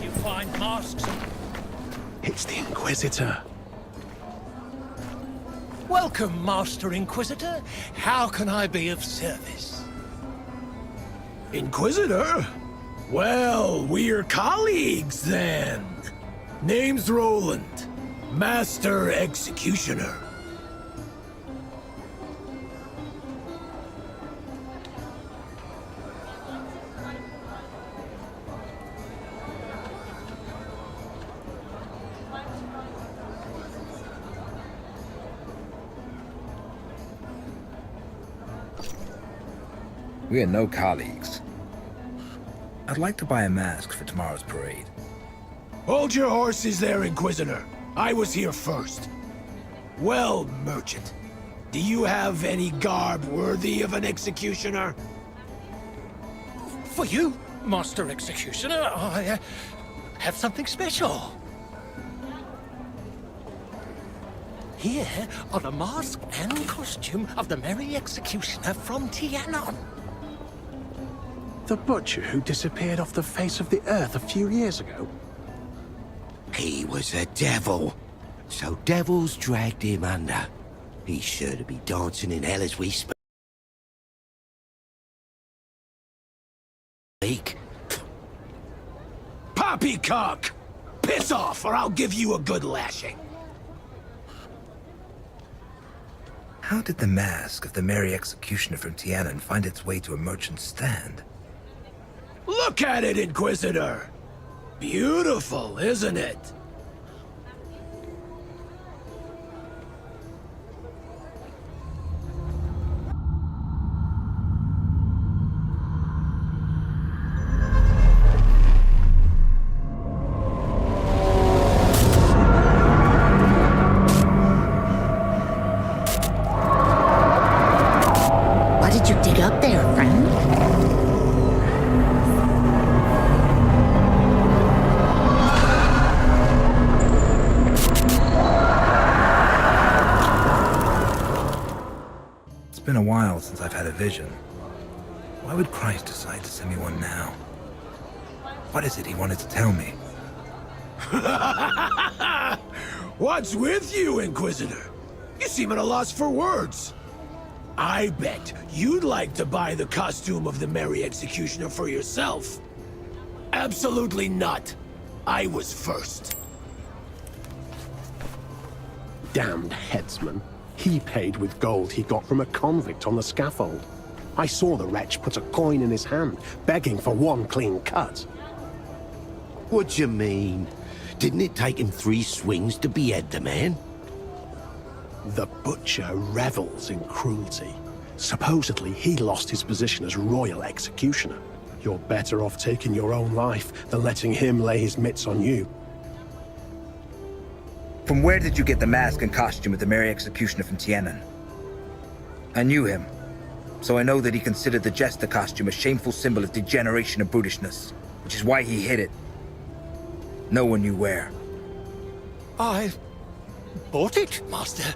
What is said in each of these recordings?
You find masks. It's the Inquisitor. Welcome, Master Inquisitor. How can I be of service? Inquisitor? Well, we're colleagues then. Name's Roland, Master Executioner. We are no colleagues. I'd like to buy a mask for tomorrow's parade. Hold your horses there, Inquisitor. I was here first. Well, merchant, do you have any garb worthy of an executioner? For you, Master Executioner, I have something special. Here are the mask and costume of the Merry Executioner from Tianon. The butcher who disappeared off the face of the earth a few years ago? He was a devil. So devils dragged him under. He's sure to be dancing in hell as we speak. Poppycock! Piss off, or I'll give you a good lashing. How did the mask of the Merry Executioner from Tianon find its way to a merchant's stand? Look at it, Inquisitor! Beautiful, isn't it? What did you dig up there, friend? It's been a while since I've had a vision. Why would Christ decide to send me one now? What is it he wanted to tell me? What's with you, Inquisitor? You seem at a loss for words. I bet you'd like to buy the costume of the Merry Executioner for yourself. Absolutely not. I was first. Damned headsman. He paid with gold he got from a convict on the scaffold. I saw the wretch put a coin in his hand, begging for one clean cut. What you mean? Didn't it take him 3 swings to behead the man? The butcher revels in cruelty. Supposedly, he lost his position as royal executioner. You're better off taking your own life than letting him lay his mitts on you. From where did you get the mask and costume of the Merry Executioner from Tianon? I knew him, so I know that he considered the jester costume a shameful symbol of degeneration and brutishness, which is why he hid it. No one knew where. I bought it, Master.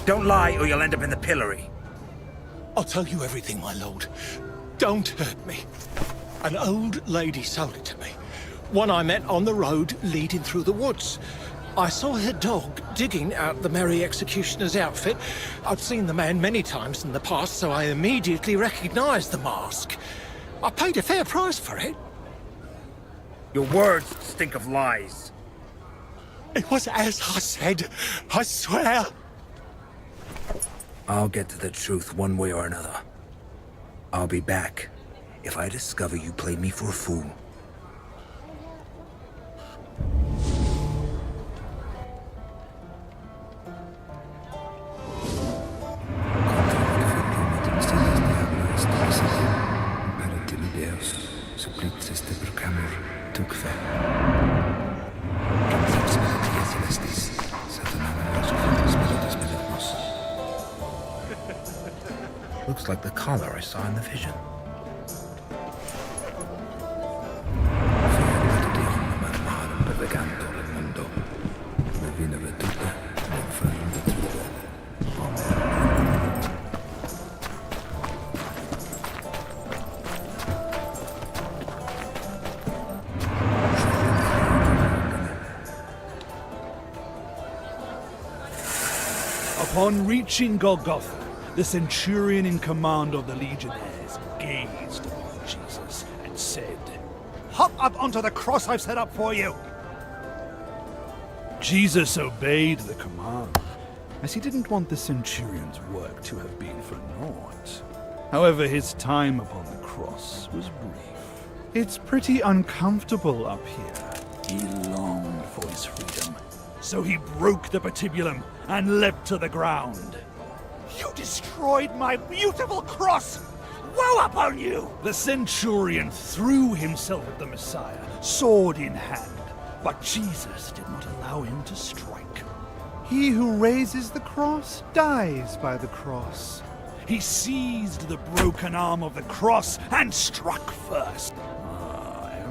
Don't lie or you'll end up in the pillory. I'll tell you everything, my lord. Don't hurt me. An old lady sold it to me. One I met on the road leading through the woods. I saw her dog digging out the Merry Executioner's outfit. I'd seen the man many times in the past, so I immediately recognized the mask. I paid a fair price for it. Your words stink of lies. It was as I said, I swear. I'll get to the truth one way or another. I'll be back if I discover you played me for a fool. Para ti, Deus, suplites este proclamo tukve. Celestis, looks like the collar I saw in the vision. Upon reaching Golgotha, the centurion in command of the legionnaires gazed upon Jesus and said, "Hop up onto the cross I've set up for you." Jesus obeyed the command, as he didn't want the centurion's work to have been for naught. However, his time upon the cross was brief. It's pretty uncomfortable up here. He longed for his freedom, so he broke the patibulum and leapt to the ground. "You destroyed my beautiful cross! Woe upon you!" The centurion threw himself at the Messiah, sword in hand, but Jesus did not allow him to strike. He who raises the cross dies by the cross. He seized the broken arm of the cross and struck first.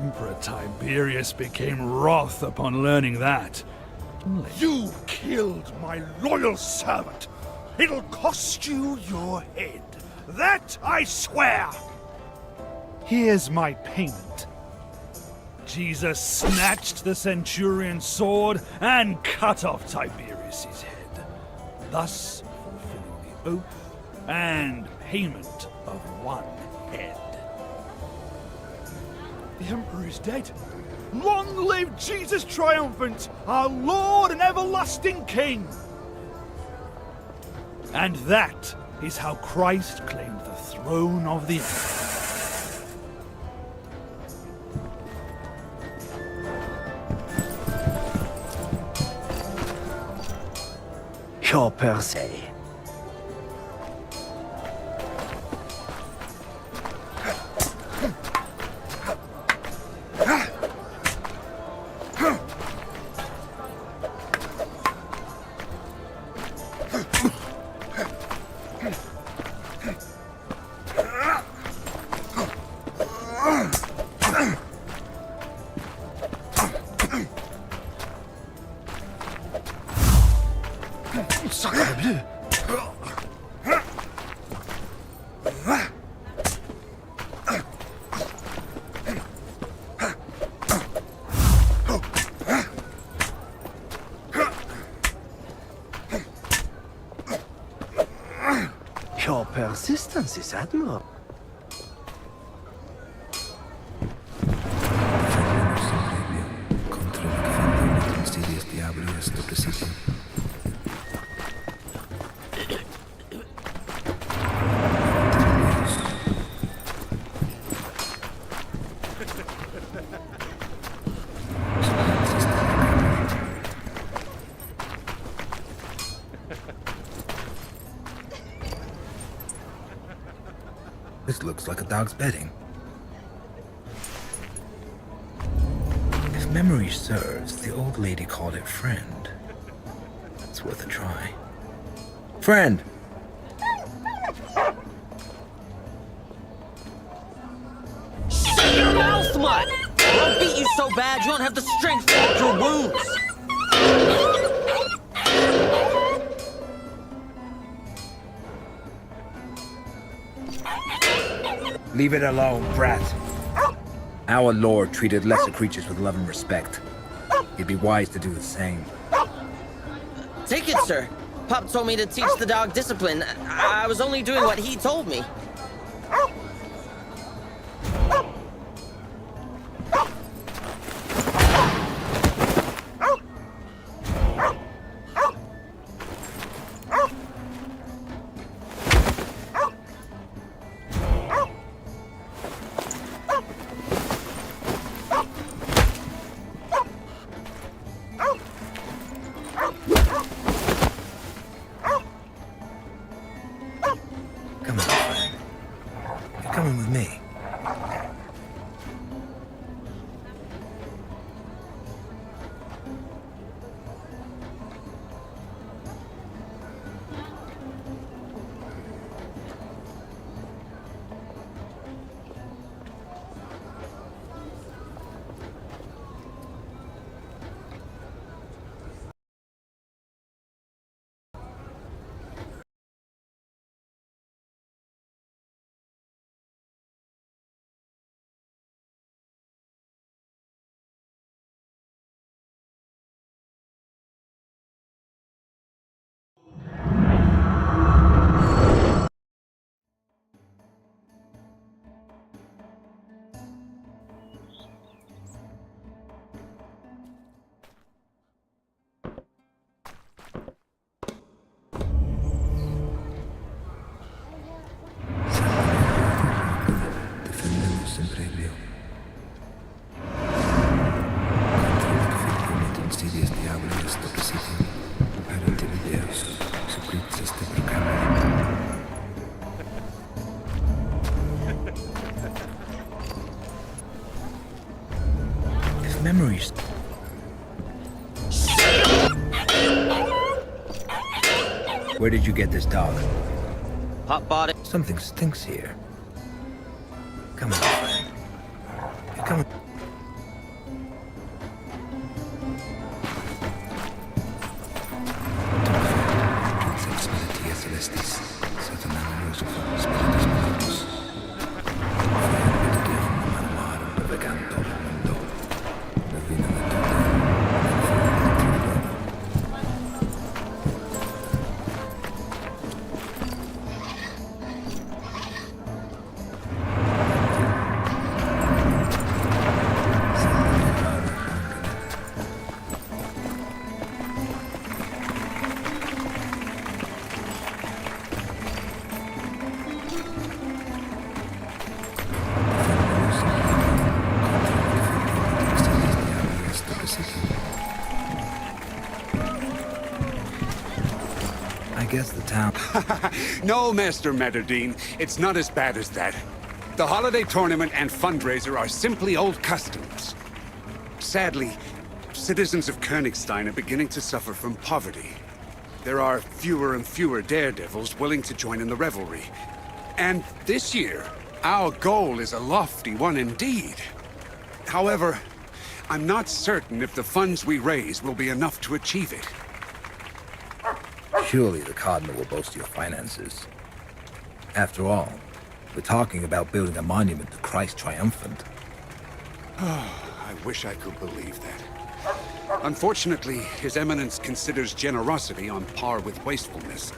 Emperor Tiberius became wroth upon learning that. "You killed my loyal servant. It'll cost you your head. That I swear." "Here's my payment." Jesus snatched the centurion's sword and cut off Tiberius's head, thus fulfilling the oath and payment of one head. The Emperor is dead. Long live Jesus triumphant, our Lord and everlasting King! And that is how Christ claimed the throne of the earth. Your per se. Your persistence is admirable. This looks like a dog's bedding. If memory serves, the old lady called it friend. It's worth a try. Friend! Shut your mouth, mutt! I'll beat you so bad you don't have the strength to hold your wounds! Leave it alone, brat. Our Lord treated lesser creatures with love and respect. It'd be wise to do the same. Take it, sir. Pop told me to teach the dog discipline. I was only doing what he told me. Come on, friend. Memories. Where did you get this dog? Pop bought it. Something stinks here. Come on, friend. You come. I guess the town. No, Master Metterdine, it's not as bad as that. The holiday tournament and fundraiser are simply old customs. Sadly, citizens of Königstein are beginning to suffer from poverty. There are fewer and fewer daredevils willing to join in the revelry. And this year, our goal is a lofty one indeed. However, I'm not certain if the funds we raise will be enough to achieve it. Surely the Cardinal will boast your finances. After all, we're talking about building a monument to Christ Triumphant. I wish I could believe that. Unfortunately, His Eminence considers generosity on par with wastefulness.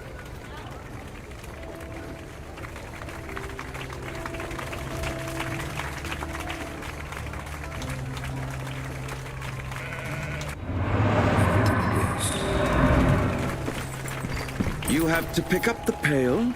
You have to pick up the pail.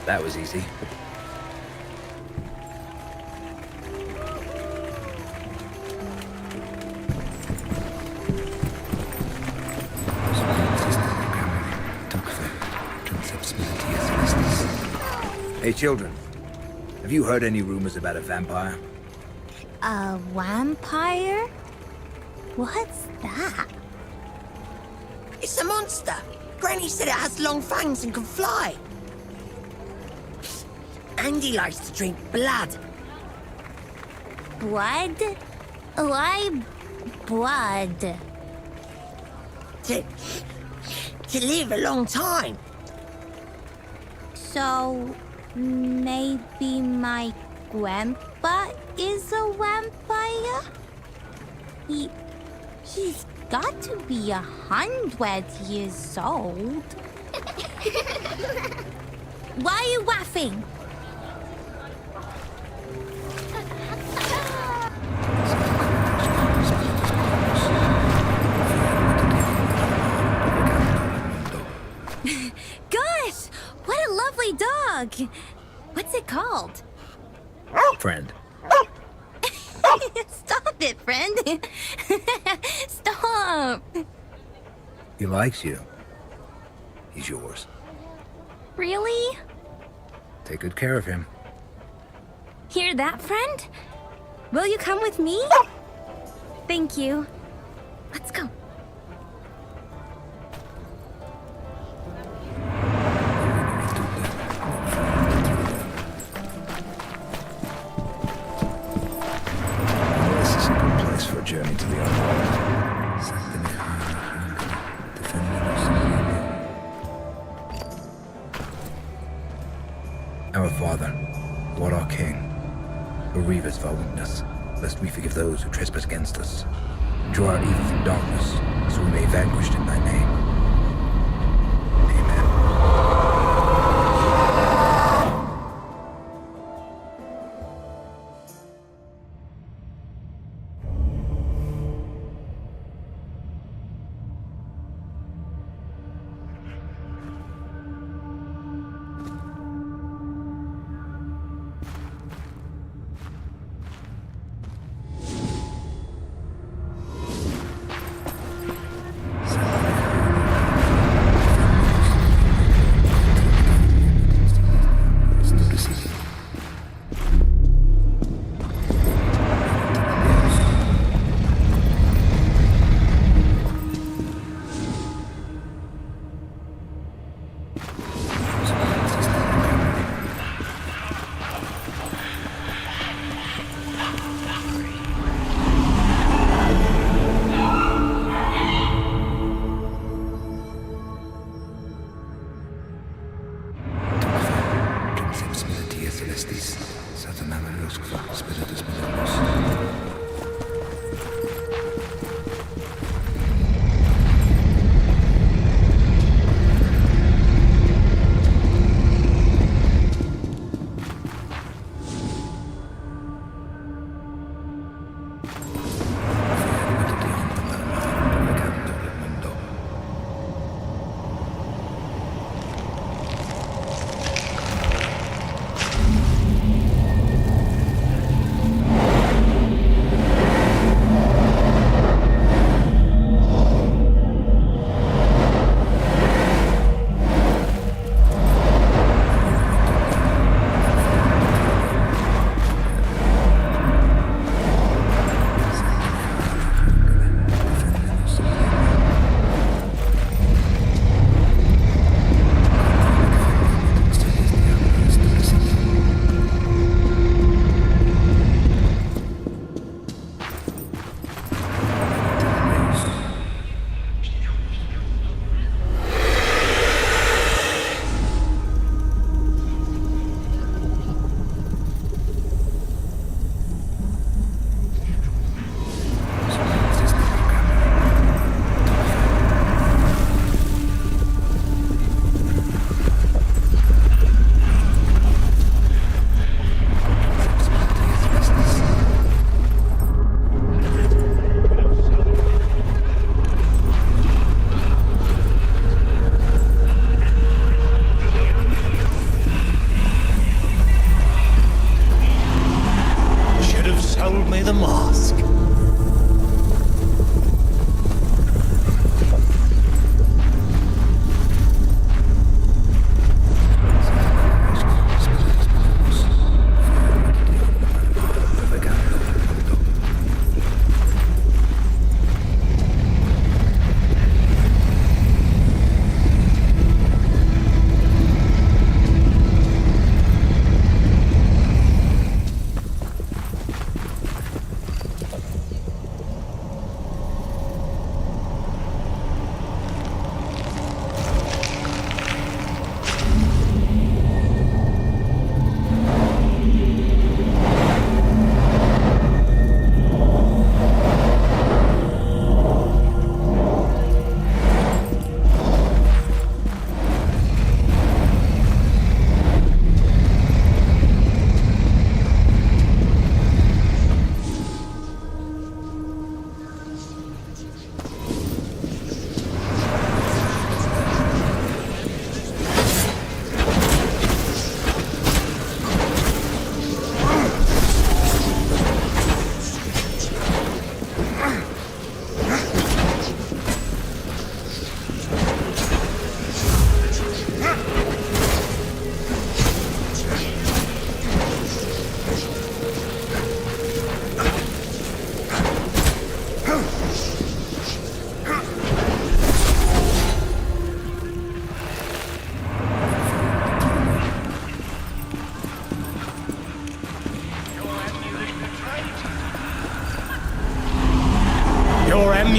That was easy. Hey, children. Have you heard any rumors about a vampire? A vampire? What's that? It's a monster. Granny said it has long fangs and can fly. Andy likes to drink blood. Blood? Why blood? To live a long time. So, maybe my grandpa is a vampire? He's got to be 100 years old. Why are you laughing? Gosh, what a lovely dog. What's it called? Friend. Stop it, friend. Stop. He likes you. He's yours. Really? Take good care of him. Hear that, friend? Will you come with me? Thank you. Let's go. for a journey to the unknown. Our Father, who art our King, bereave us of our weakness, lest we forgive those who trespass against us. Draw our evil from darkness, so we may be vanquished in thy name. Amen.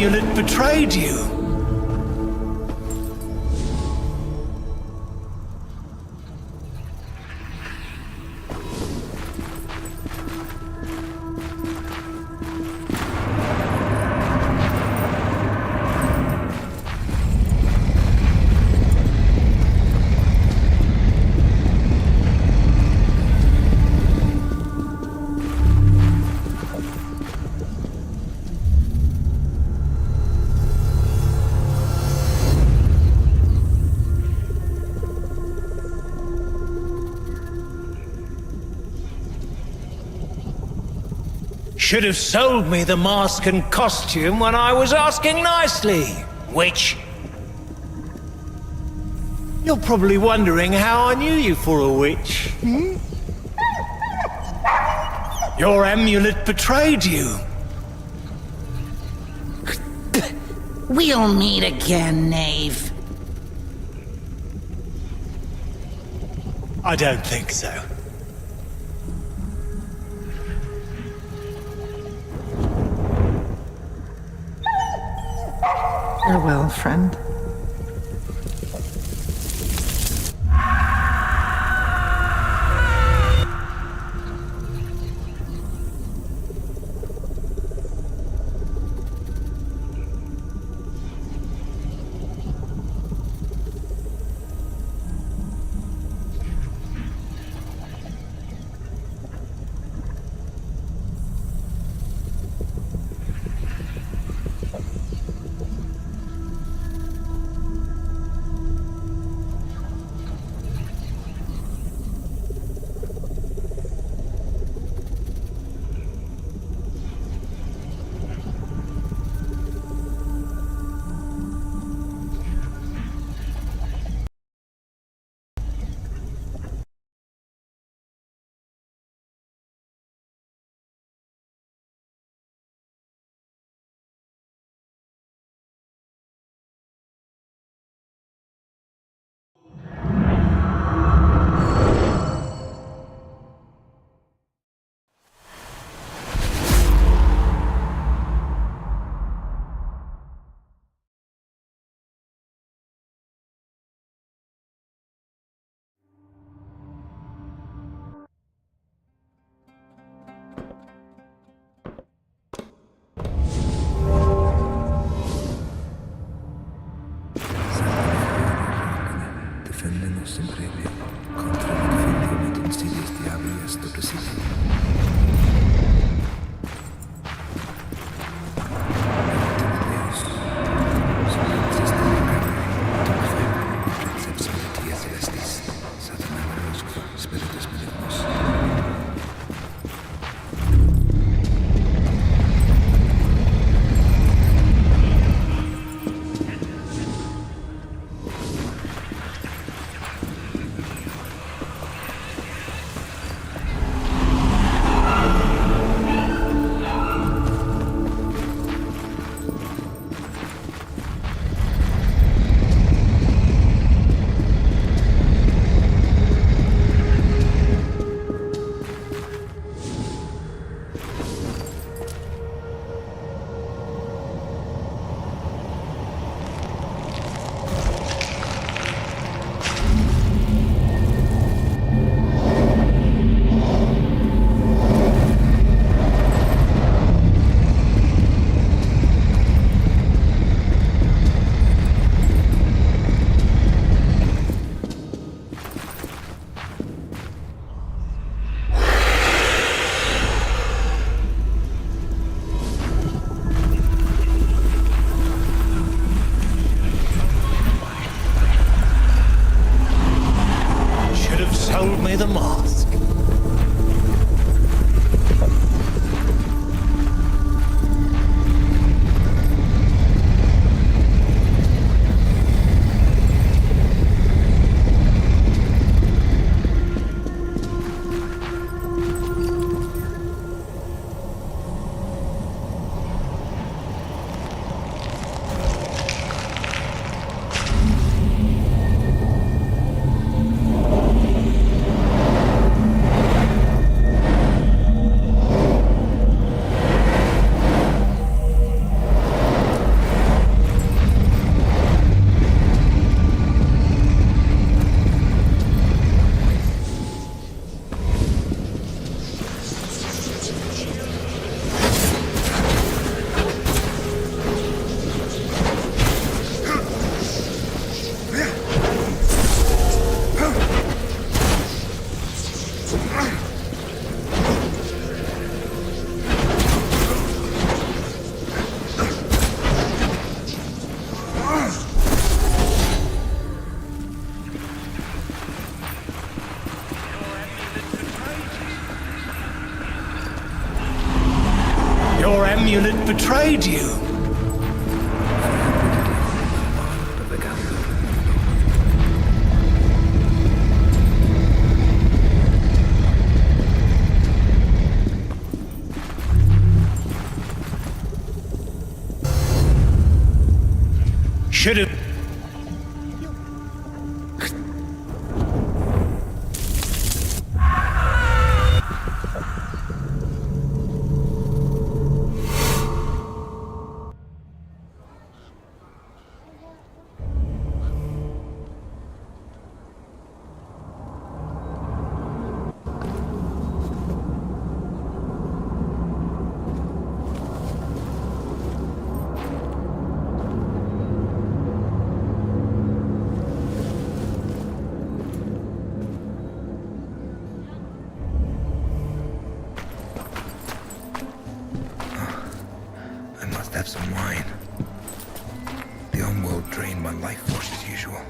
amulet betrayed you. Should have sold me the mask and costume when I was asking nicely. Witch. You're probably wondering how I knew you for a witch, hmm? Your amulet betrayed you. We'll meet again, knave. I don't think so. Farewell, friend. Your amulet betrayed you. Should have. Have some wine. The homeworld drained my life force as usual.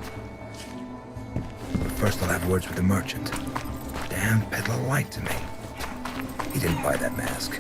But first I'll have words with the merchant. Damn peddler lied to me. He didn't buy that mask.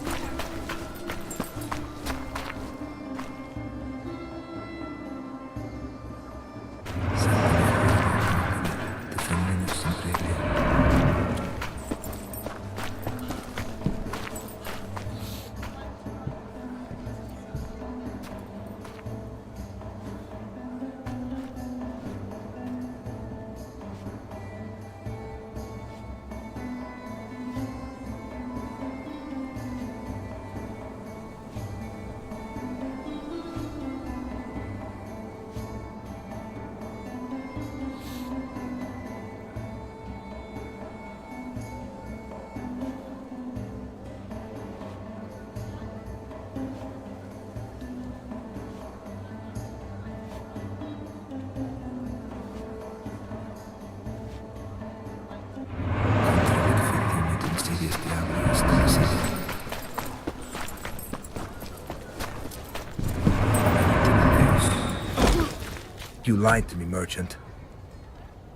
You lied to me, merchant.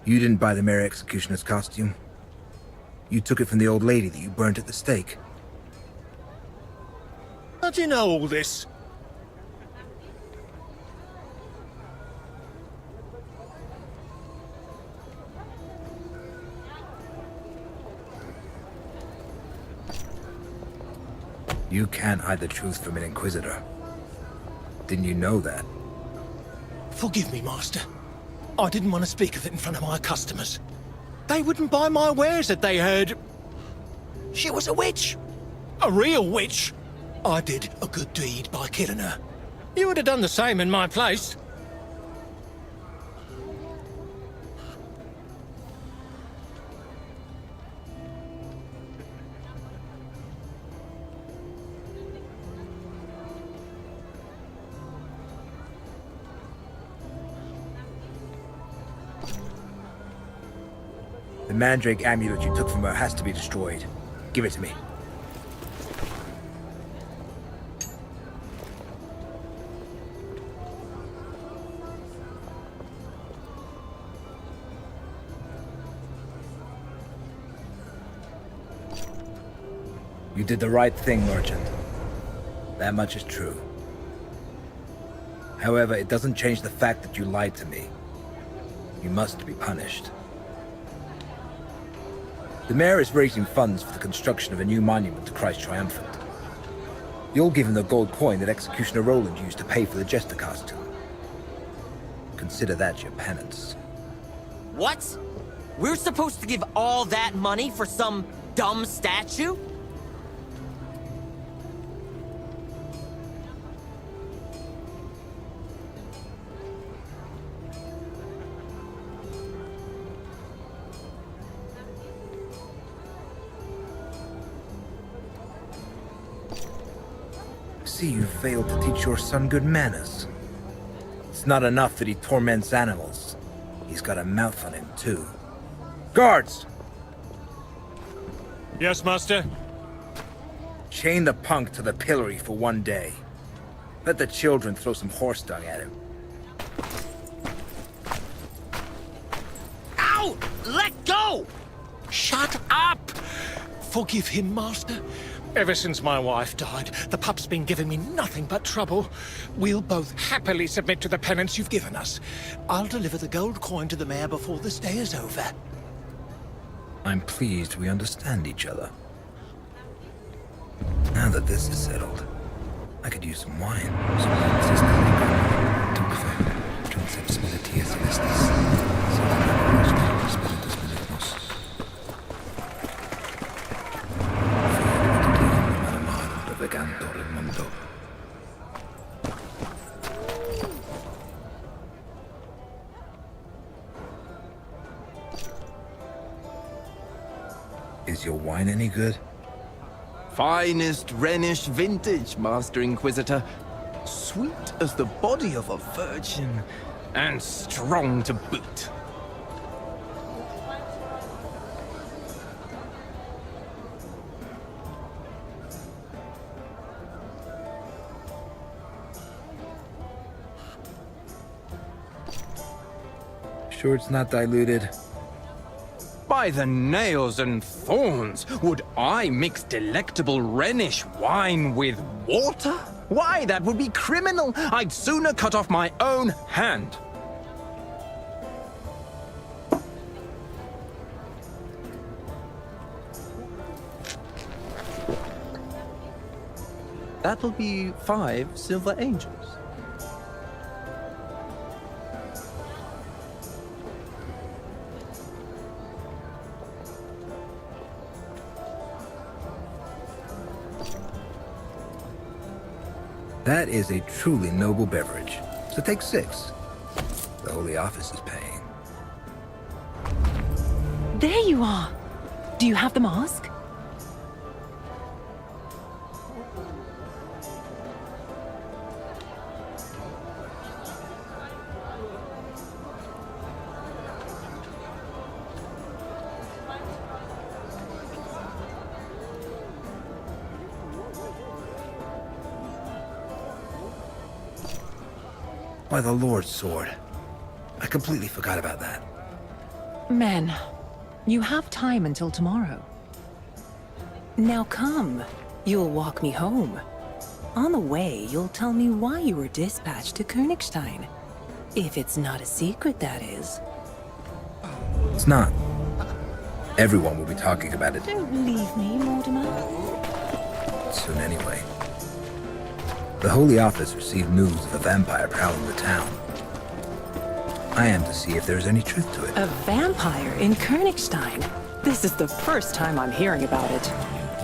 You didn't buy the Mary Executioner's costume. You took it from the old lady that you burnt at the stake. How do you know all this? You can't hide the truth from an Inquisitor. Didn't you know that? Forgive me, Master. I didn't want to speak of it in front of my customers. They wouldn't buy my wares if they heard... she was a witch. A real witch. I did a good deed by killing her. You would have done the same in my place. The mandrake amulet you took from her has to be destroyed. Give it to me. You did the right thing, merchant. That much is true. However, it doesn't change the fact that you lied to me. You must be punished. The mayor is raising funds for the construction of a new monument to Christ Triumphant. You'll give him the gold coin that Executioner Roland used to pay for the jester costume. Consider that your penance. What? We're supposed to give all that money for some dumb statue? See, you failed to teach your son good manners. It's not enough that he torments animals. He's got a mouth on him, too. Guards! Yes, Master? Chain the punk to the pillory for one day. Let the children throw some horse dung at him. Ow! Let go! Shut up! Forgive him, Master. Ever since my wife died, the pup's been giving me nothing but trouble. We'll both happily submit to the penance you've given us. I'll deliver the gold coin to the mayor before this day is over. I'm pleased we understand each other. Now that this is settled, I could use some wine. Is your wine any good? Finest Rhenish vintage, Master Inquisitor. Sweet as the body of a virgin, and strong to boot. Sure it's not diluted? By the nails and thorns, would I mix delectable Rhenish wine with water? Why, that would be criminal! I'd sooner cut off my own hand. That'll be 5 silver angels. That is a truly noble beverage. So take 6. The Holy Office is paying. There you are. Do you have the mask? By the Lord's sword. I completely forgot about that. Men, you have time until tomorrow. Now come. You'll walk me home. On the way, you'll tell me why you were dispatched to Königstein. If it's not a secret, that is. It's not. Everyone will be talking about it. Don't leave me, Mortimer. Soon anyway. The Holy Office received news of a vampire prowling the town. I am to see if there's any truth to it. A vampire in Königstein? This is the first time I'm hearing about it.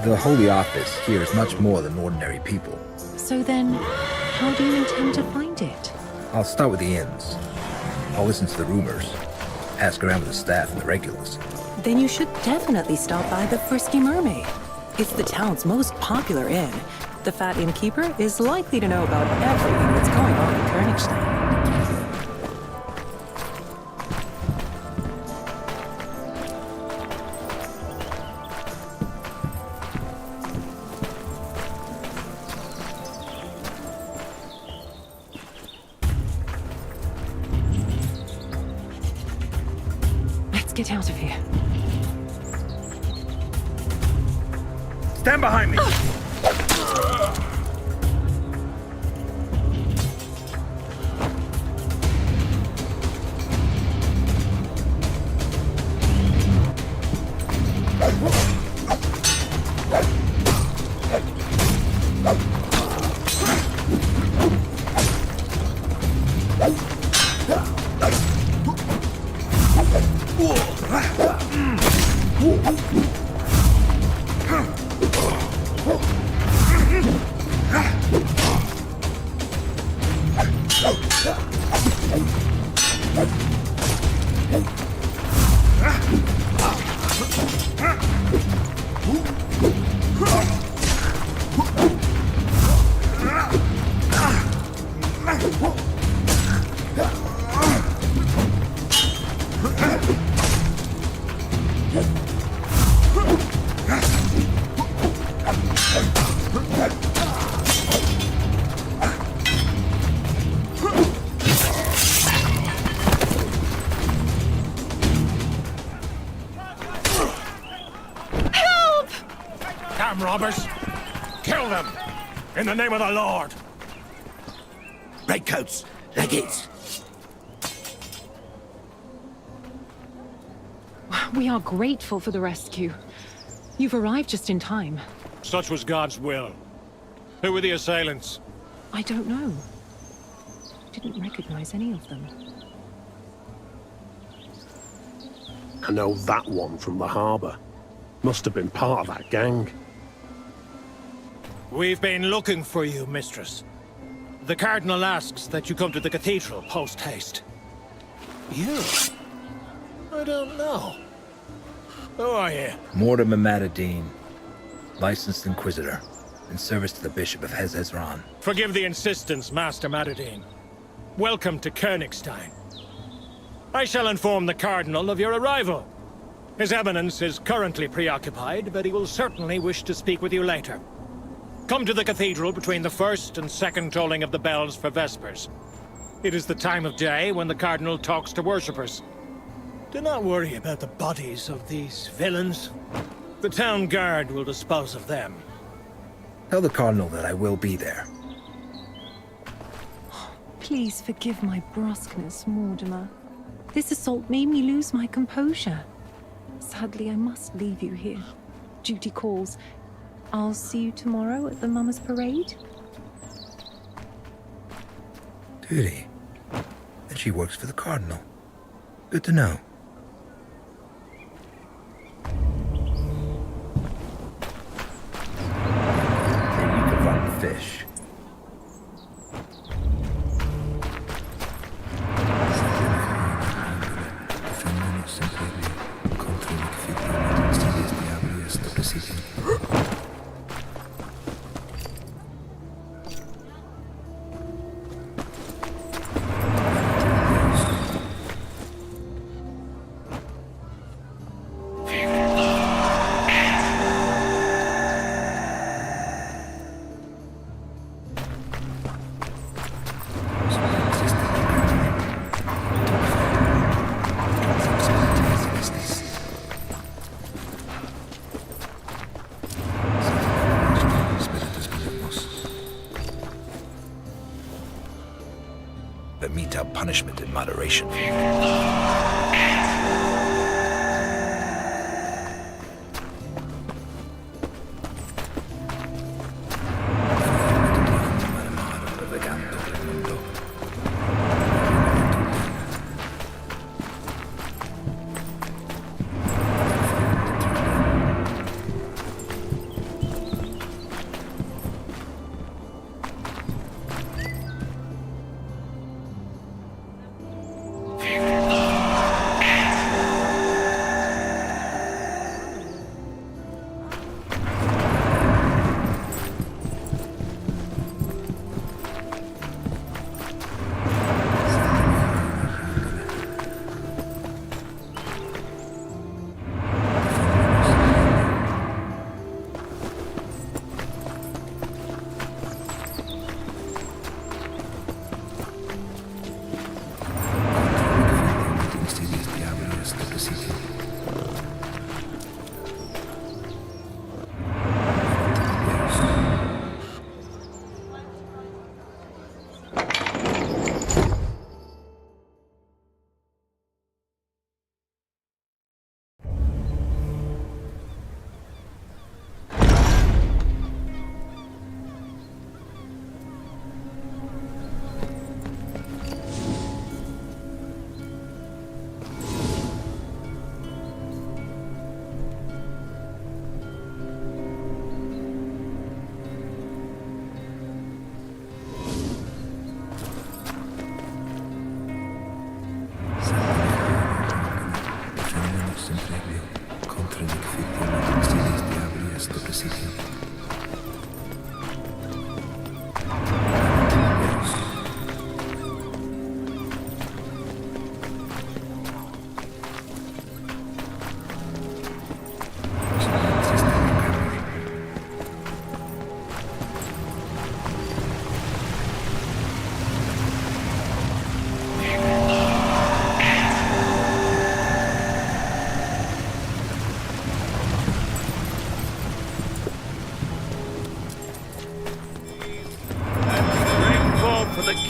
The Holy Office hears much more than ordinary people. So then, how do you intend to find it? I'll start with the inns. I'll listen to the rumors. Ask around with the staff and the regulars. Then you should definitely stop by the Frisky Mermaid. It's the town's most popular inn. The fat innkeeper is likely to know about everything that's going on in Königstein. Let's get out of here. Stand behind me! Robbers! In the name of the Lord! Redcoats, legates. We are grateful for the rescue. You've arrived just in time. Such was God's will. Who were the assailants? I don't know. Didn't recognize any of them. I know that one from the harbor. Must have been part of that gang. We've been looking for you, mistress. The Cardinal asks that you come to the cathedral post-haste. You? I don't know. Who are you? Mortimer Matadine, licensed Inquisitor, in service to the Bishop of Hezron. Forgive the insistence, Master Matadine. Welcome to Königstein. I shall inform the Cardinal of your arrival. His Eminence is currently preoccupied, but he will certainly wish to speak with you later. Come to the cathedral between the first and second tolling of the bells for Vespers. It is the time of day when the Cardinal talks to worshippers. Do not worry about the bodies of these villains. The town guard will dispose of them. Tell the Cardinal that I will be there. Please forgive my brusqueness, Mortimer. This assault made me lose my composure. Sadly, I must leave you here. Duty calls. I'll see you tomorrow at the Mama's Parade. Duty? And she works for the Cardinal. Good to know. You can run the fish. But mete out punishment in moderation.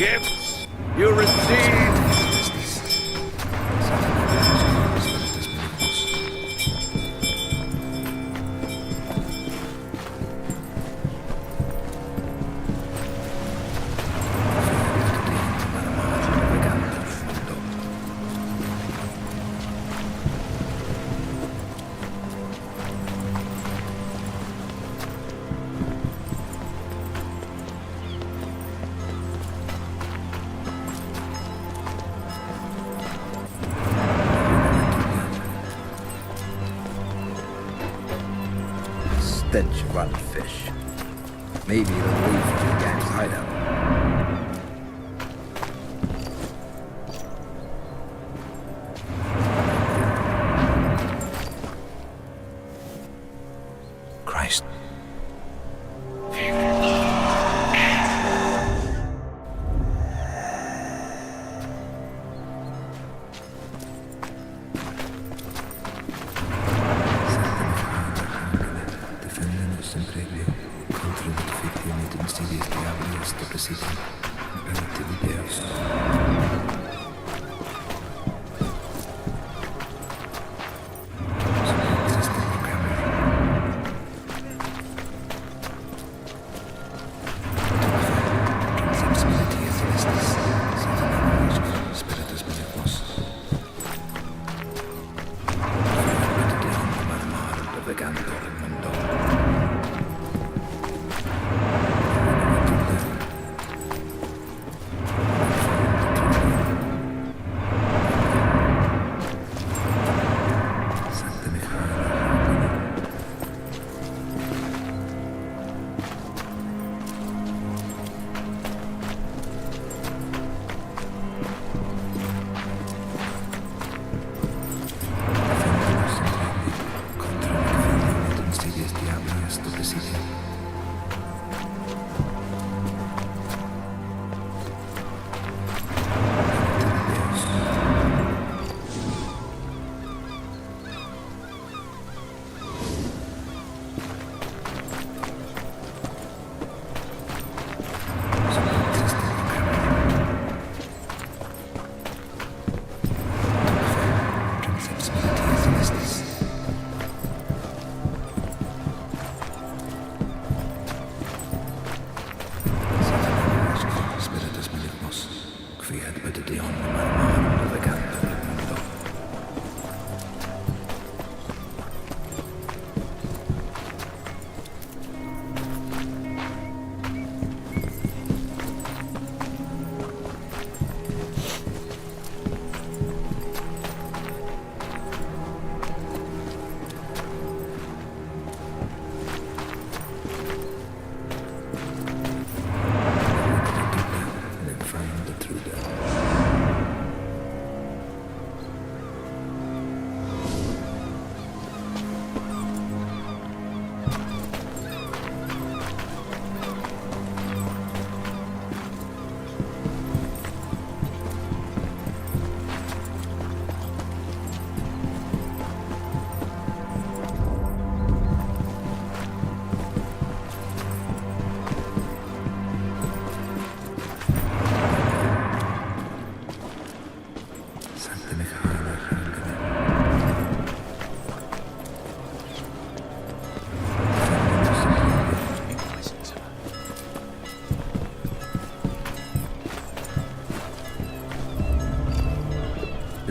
gifts you receive. Stench of rotten fish. Maybe it'll leave from the gang's hideout. Christ.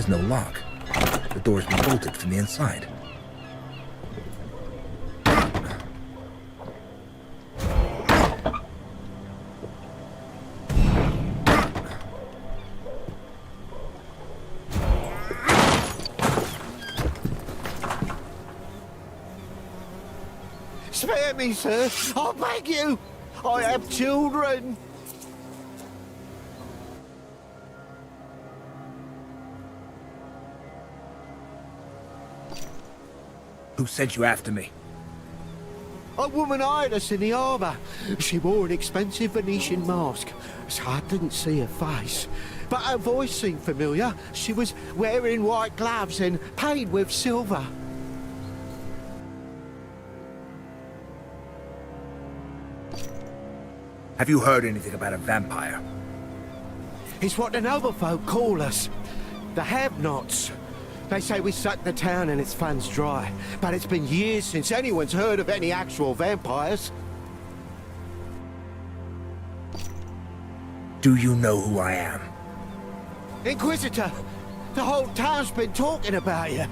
No lock. The door's been bolted from the inside. Spare me, sir. I beg you. I have children. Who sent you after me? A woman eyed us in the harbour. She wore an expensive Venetian mask, so I didn't see her face. But her voice seemed familiar. She was wearing white gloves and paid with silver. Have you heard anything about a vampire? It's what the noble folk call us. The have-nots. They say we suck the town and its funds dry. But it's been years since anyone's heard of any actual vampires. Do you know who I am? Inquisitor! The whole town's been talking about you.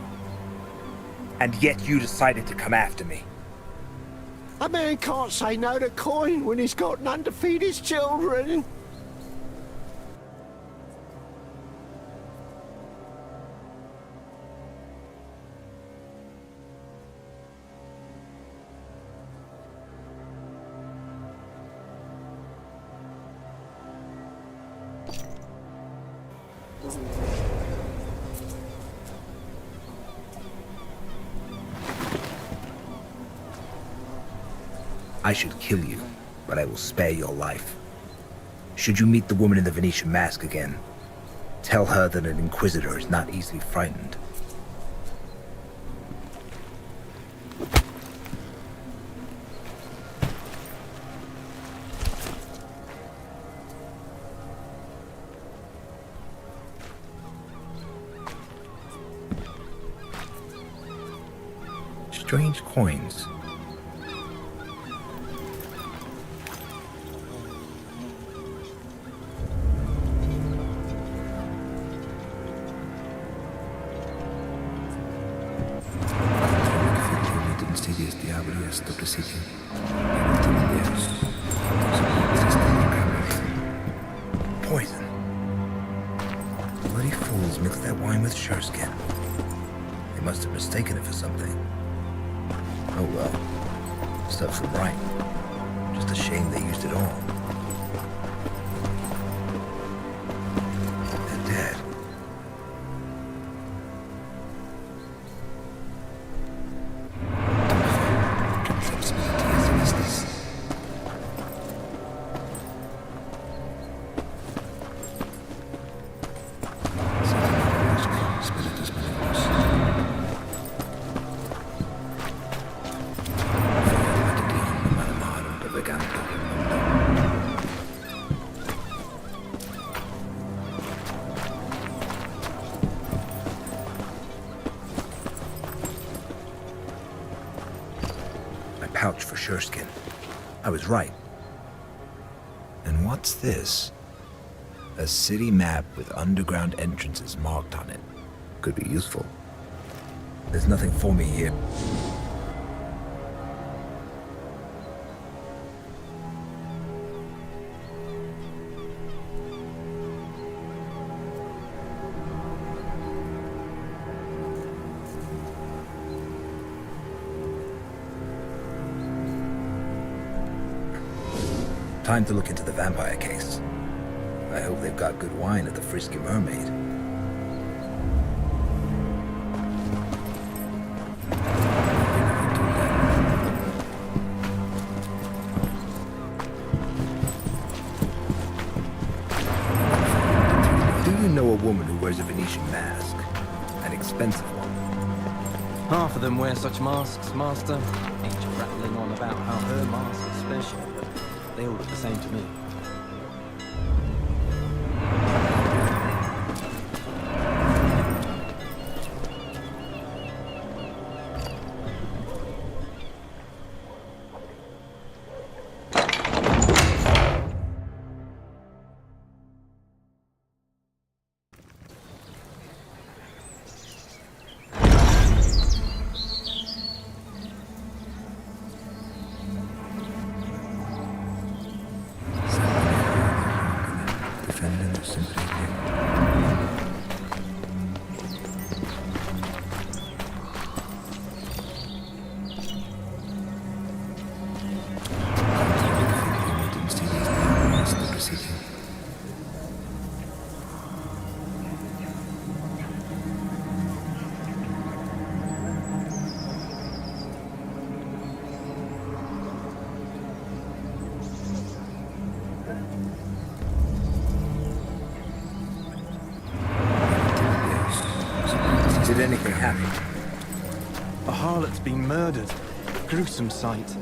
And yet you decided to come after me. A man can't say no to coin when he's got none to feed his children. I should kill you, but I will spare your life. Should you meet the woman in the Venetian mask again, tell her that an Inquisitor is not easily frightened. Strange coins. Poison. Bloody fools mixed that wine with sureskin. They must have mistaken it for something. Oh well. Stuff's right. Just a shame they used it all. They're dead. Pouch for sureskin. I was right. And what's this? A city map with underground entrances marked on it. Could be useful. There's nothing for me here. Time to look into the vampire case. I hope they've got good wine at the Frisky Mermaid. Do you know a woman who wears a Venetian mask? An expensive one. Half of them wear such masks, Master. Each rattling on about how her mask is special, but they all look the same to me. Did anything happen? A harlot's been murdered. Gruesome sight.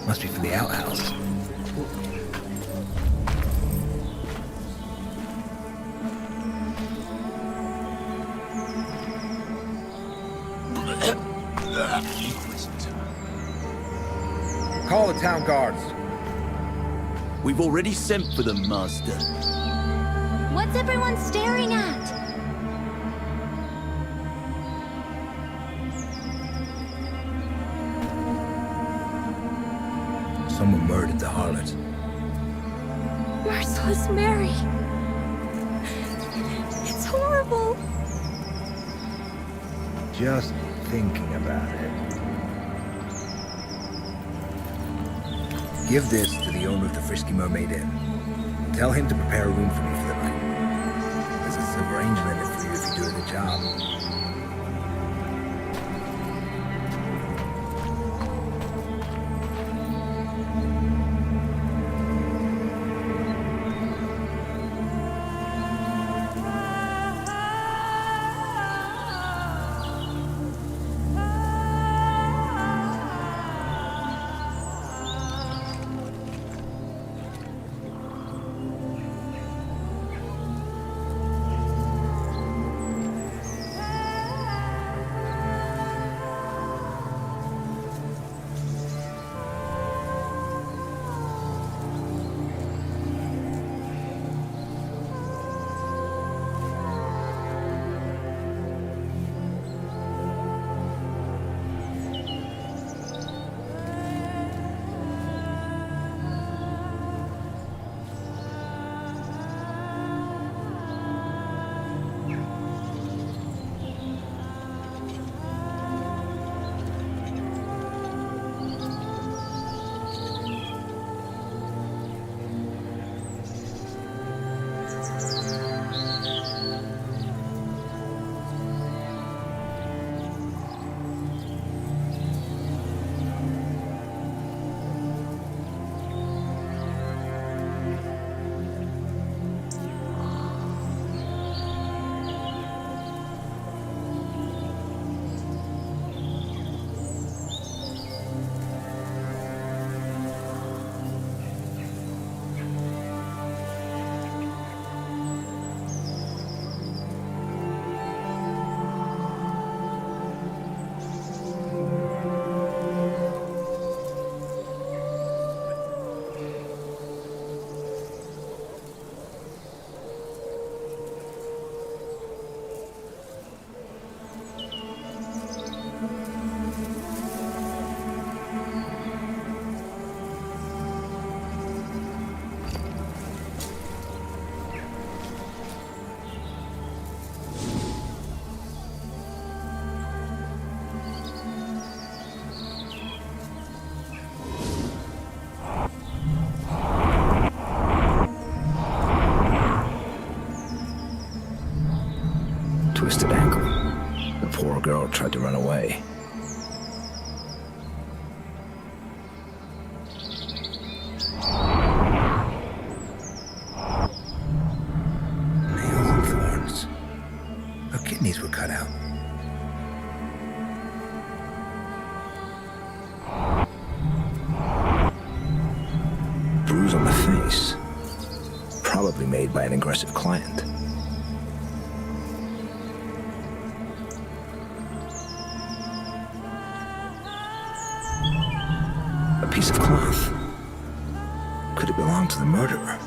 Must be for the outhouse. Call the town guards. We've already sent for them, Master. What's everyone staring at? Someone murdered the harlot. Merciless Mary. It's horrible. Just thinking about it. Give this to the owner of the Frisky Mermaid Inn. Tell him to prepare a room for me for the night. There's a silver angel in it for you if you do a good job. Twisted ankle. The poor girl tried to run away. Nails and thorns. Her kidneys were cut out. Bruise on the face. Probably made by an aggressive client. A piece of cloth. Could it belong to the murderer?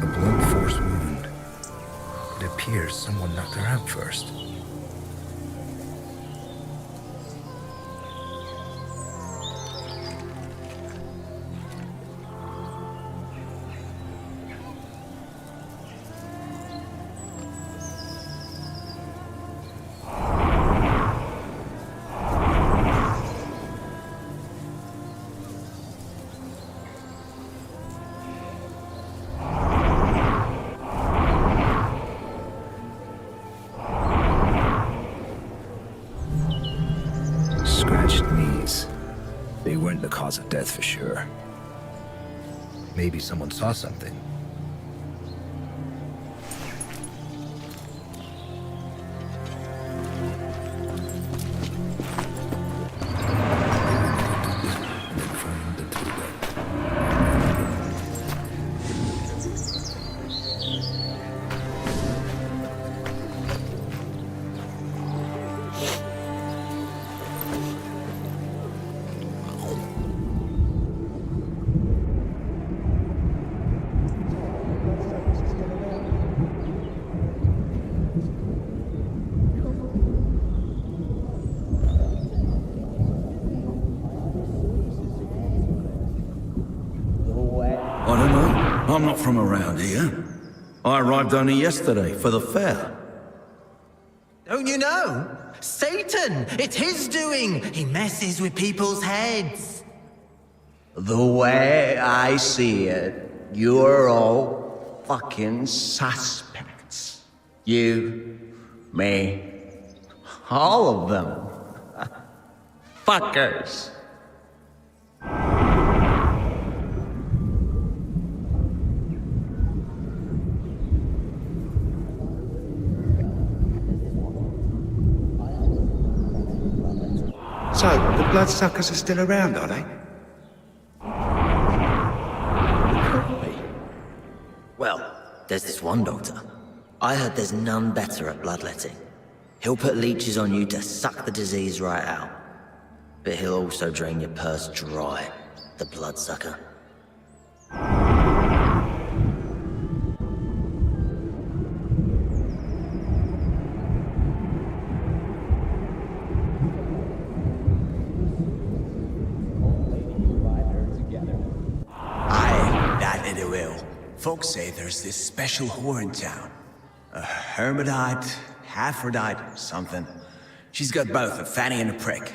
A blunt force wound. It appears someone knocked her out first. Scratched knees. They weren't the cause of death for sure. Maybe someone saw something. I don't know. I'm not from around here. I arrived only yesterday for the fair. Don't you know? Satan! It's his doing! He messes with people's heads. The way I see it, you're all fucking suspects. You, me, all of them. Fuckers. So, the bloodsuckers are still around, are they? Well, there's this one doctor. I heard there's none better at bloodletting. He'll put leeches on you to suck the disease right out. But he'll also drain your purse dry, the bloodsucker. Folks say there's this special whore in town. A hermaphrodite, Aphrodite, something. She's got both a fanny and a prick.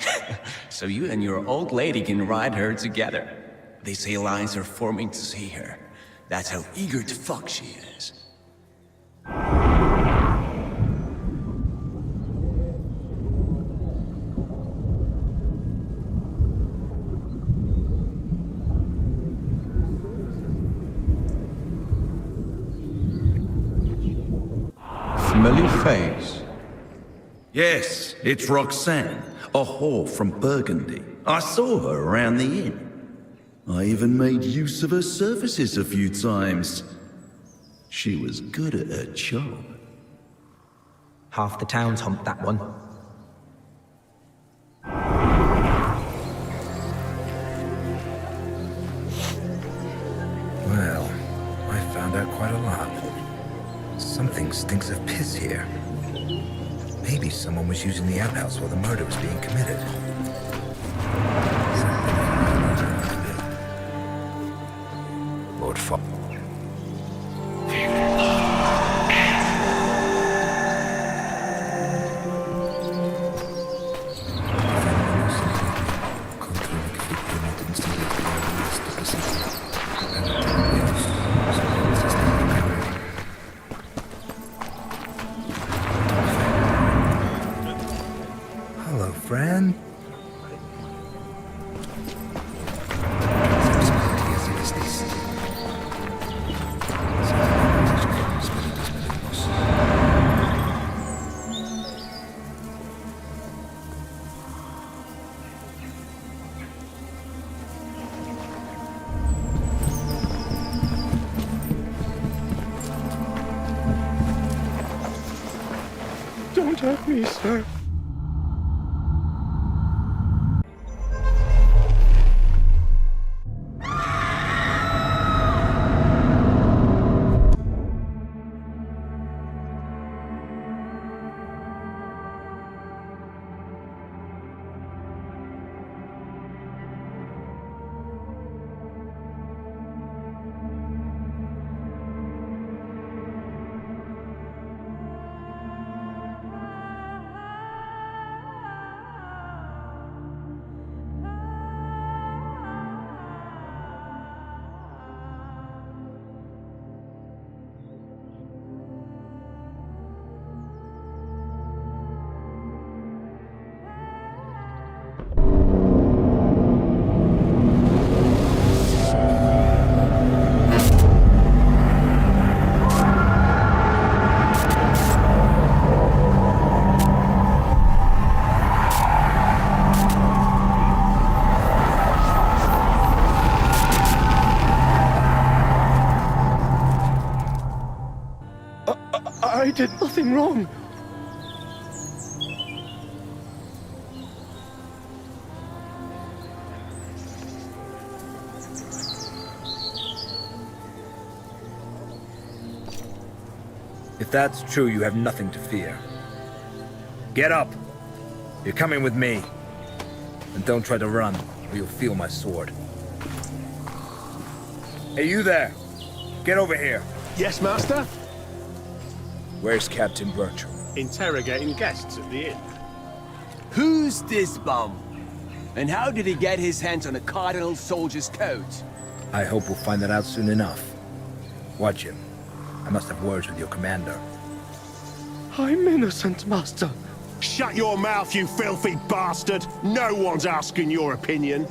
So you and your old lady can ride her together. They say lines are forming to see her. That's how eager to fuck she is. Familiar face? Yes, it's Roxanne, a whore from Burgundy. I saw her around the inn. I even made use of her services a few times. She was good at her job. Half the town's humped that one. Well, I found out quite a lot. Something stinks of piss here. Maybe someone was using the outhouse while the murder was being committed. Lord Fuck. Hello, friend. Don't hurt me, sir. did nothing wrong. If that's true, you have nothing to fear. Get up! You're coming with me. And don't try to run, or you'll feel my sword. Hey, you there! Get over here! Yes, Master? Where's Captain Bertram? Interrogating guests at the inn. Who's this bum? And how did he get his hands on a cardinal soldier's coat? I hope we'll find that out soon enough. Watch him. I must have words with your commander. I'm innocent, Master. Shut your mouth, you filthy bastard! No one's asking your opinion.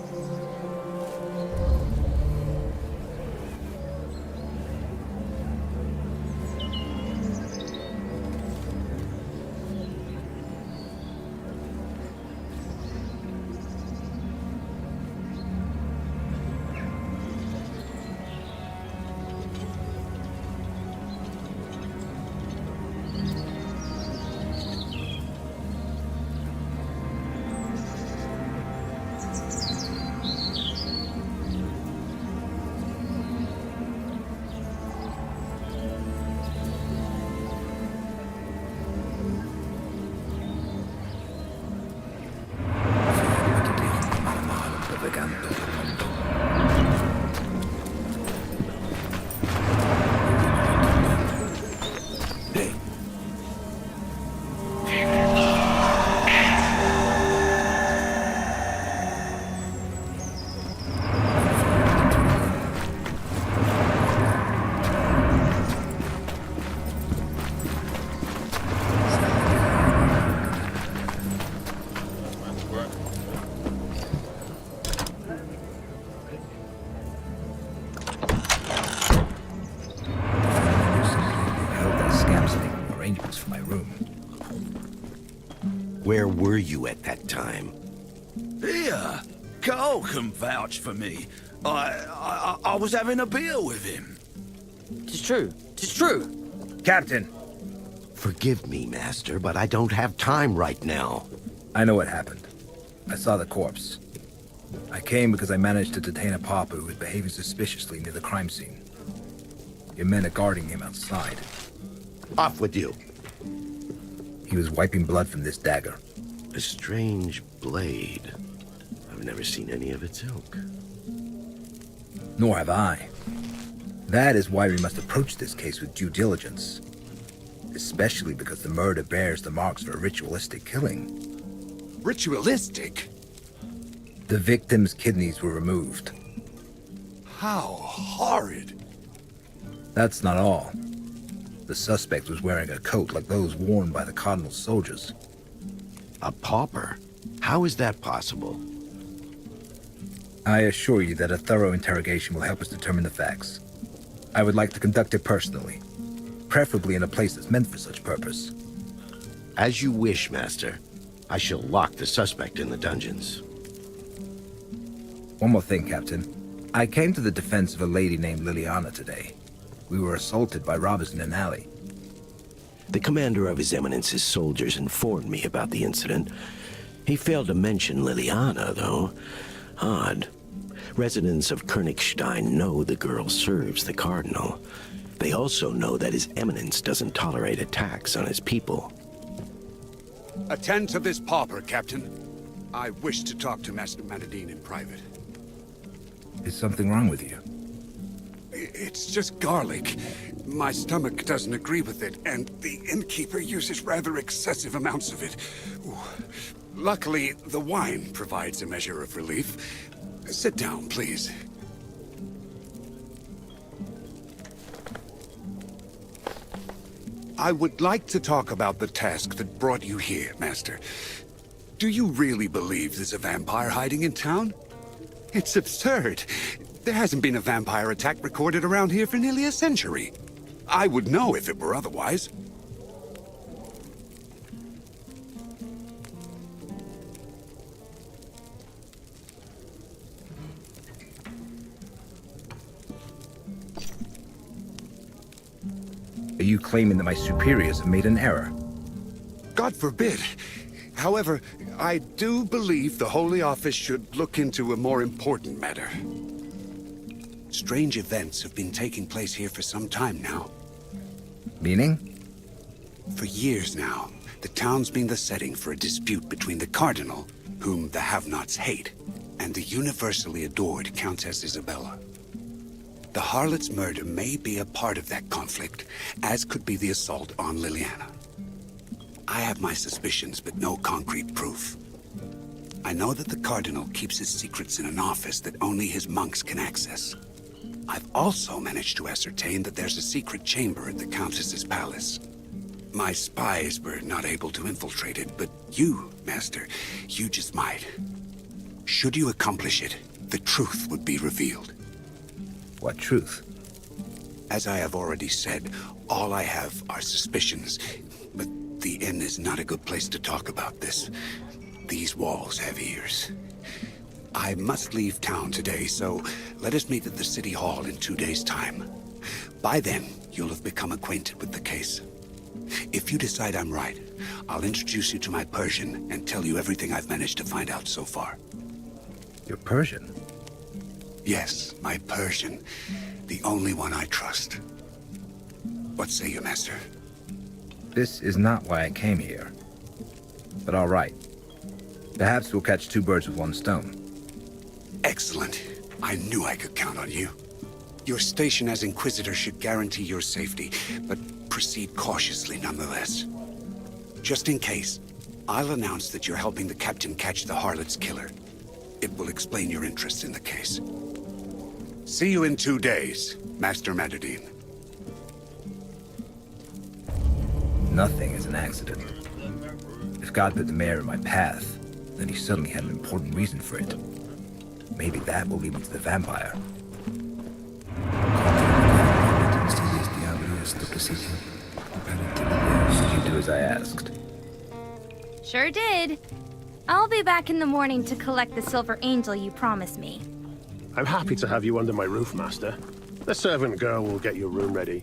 Where were you at that time? Here, Carl can vouch for me. I was having a beer with him. Tis true. Tis true. Captain! Forgive me, Master, but I don't have time right now. I know what happened. I saw the corpse. I came because I managed to detain a pauper who was behaving suspiciously near the crime scene. Your men are guarding him outside. Off with you. He was wiping blood from this dagger. A strange blade. I've never seen any of its ilk. Nor have I. That is why we must approach this case with due diligence. Especially because the murder bears the marks for a ritualistic killing. Ritualistic? The victim's kidneys were removed. How horrid. That's not all. The suspect was wearing a coat like those worn by the Cardinal's soldiers. A pauper? How is that possible? I assure you that a thorough interrogation will help us determine the facts. I would like to conduct it personally, preferably in a place that's meant for such purpose. As you wish, Master. I shall lock the suspect in the dungeons. One more thing, Captain. I came to the defense of a lady named Liliana today. We were assaulted by robbers in an alley. The commander of His Eminence's soldiers informed me about the incident. He failed to mention Liliana, though. Odd. Residents of Königstein know the girl serves the Cardinal. They also know that His Eminence doesn't tolerate attacks on his people. Attend to this pauper, Captain. I wish to talk to Master Manadine in private. Is something wrong with you? It's just garlic. My stomach doesn't agree with it, and the innkeeper uses rather excessive amounts of it. Ooh. Luckily, the wine provides a measure of relief. Sit down, please. I would like to talk about the task that brought you here, Master. Do you really believe there's a vampire hiding in town? It's absurd. There hasn't been a vampire attack recorded around here for nearly a century. I would know if it were otherwise. Are you claiming that my superiors have made an error? God forbid. However, I do believe the Holy Office should look into a more important matter. Strange events have been taking place here for some time now. Meaning? For years now, the town's been the setting for a dispute between the Cardinal, whom the have-nots hate, and the universally adored Countess Isabella. The harlot's murder may be a part of that conflict, as could be the assault on Liliana. I have my suspicions, but no concrete proof. I know that the Cardinal keeps his secrets in an office that only his monks can access. I've also managed to ascertain that there's a secret chamber at the Countess's palace. My spies were not able to infiltrate it, but you, Master, you just might. Should you accomplish it, the truth would be revealed. What truth? As I have already said, all I have are suspicions, but the inn is not a good place to talk about this. These walls have ears. I must leave town today, so let us meet at the City Hall in 2 days' time. By then, you'll have become acquainted with the case. If you decide I'm right, I'll introduce you to my Persian and tell you everything I've managed to find out so far. Your Persian? Yes, my Persian. The only one I trust. What say you, Master? This is not why I came here. But all right. Perhaps we'll catch two birds with one stone. Excellent. I knew I could count on you. Your station as Inquisitor should guarantee your safety, but proceed cautiously nonetheless. Just in case, I'll announce that you're helping the Captain catch the harlot's killer. It will explain your interest in the case. See you in 2 days, Master Matadine. Nothing is an accident. If God put the mayor in my path, then he certainly had an important reason for it. Maybe that will lead me to the vampire. Did you do as I asked? Sure did. I'll be back in the morning to collect the silver angel you promised me. I'm happy to have you under my roof, Master. The servant girl will get your room ready.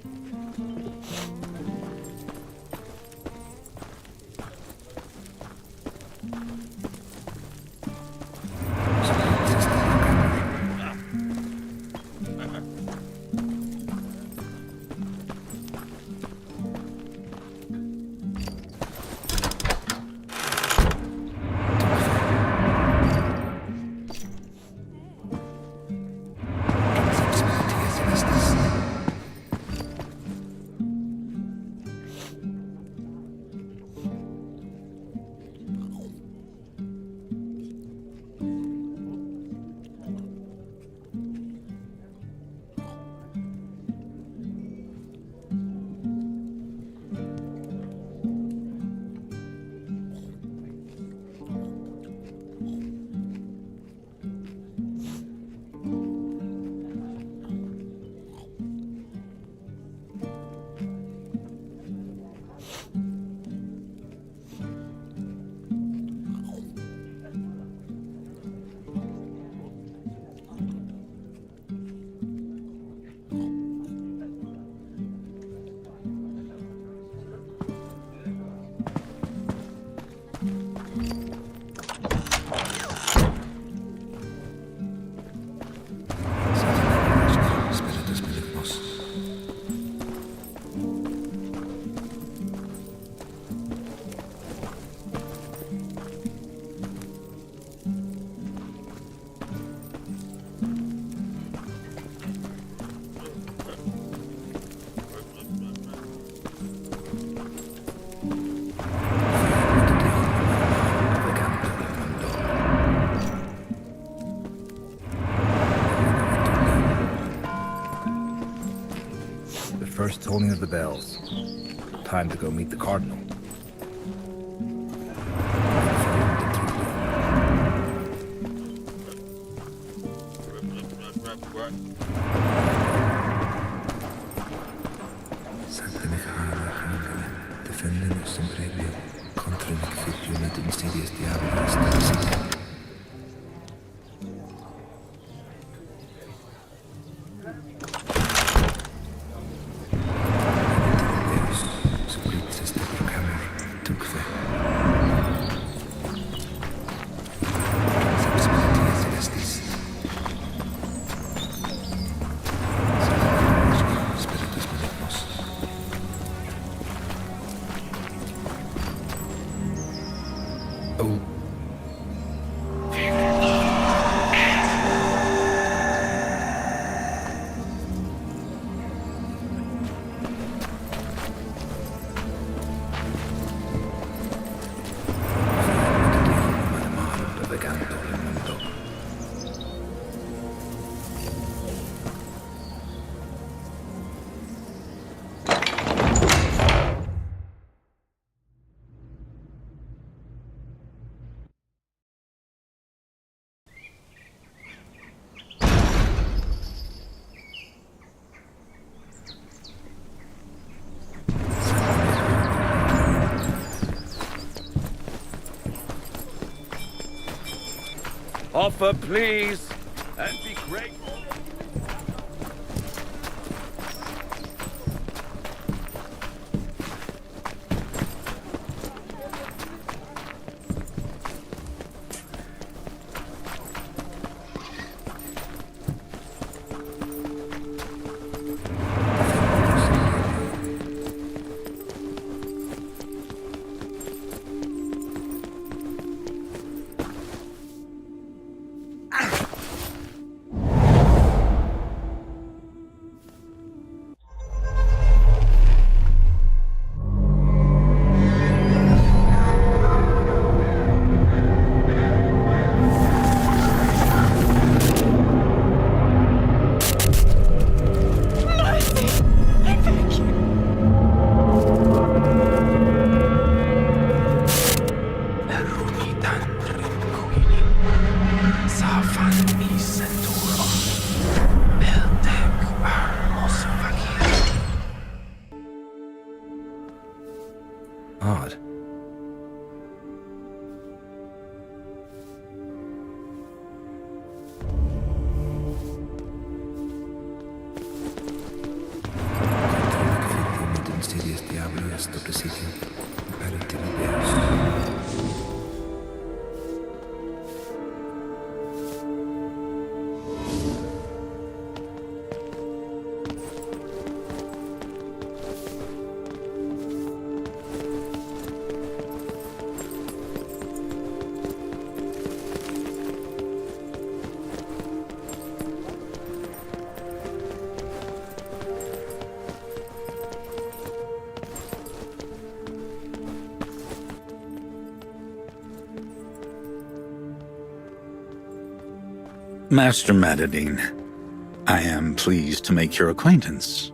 First tolling of the bells. Time to go meet the Cardinal. Offer, please, and be grateful. Odd. Master Matadine, I am pleased to make your acquaintance.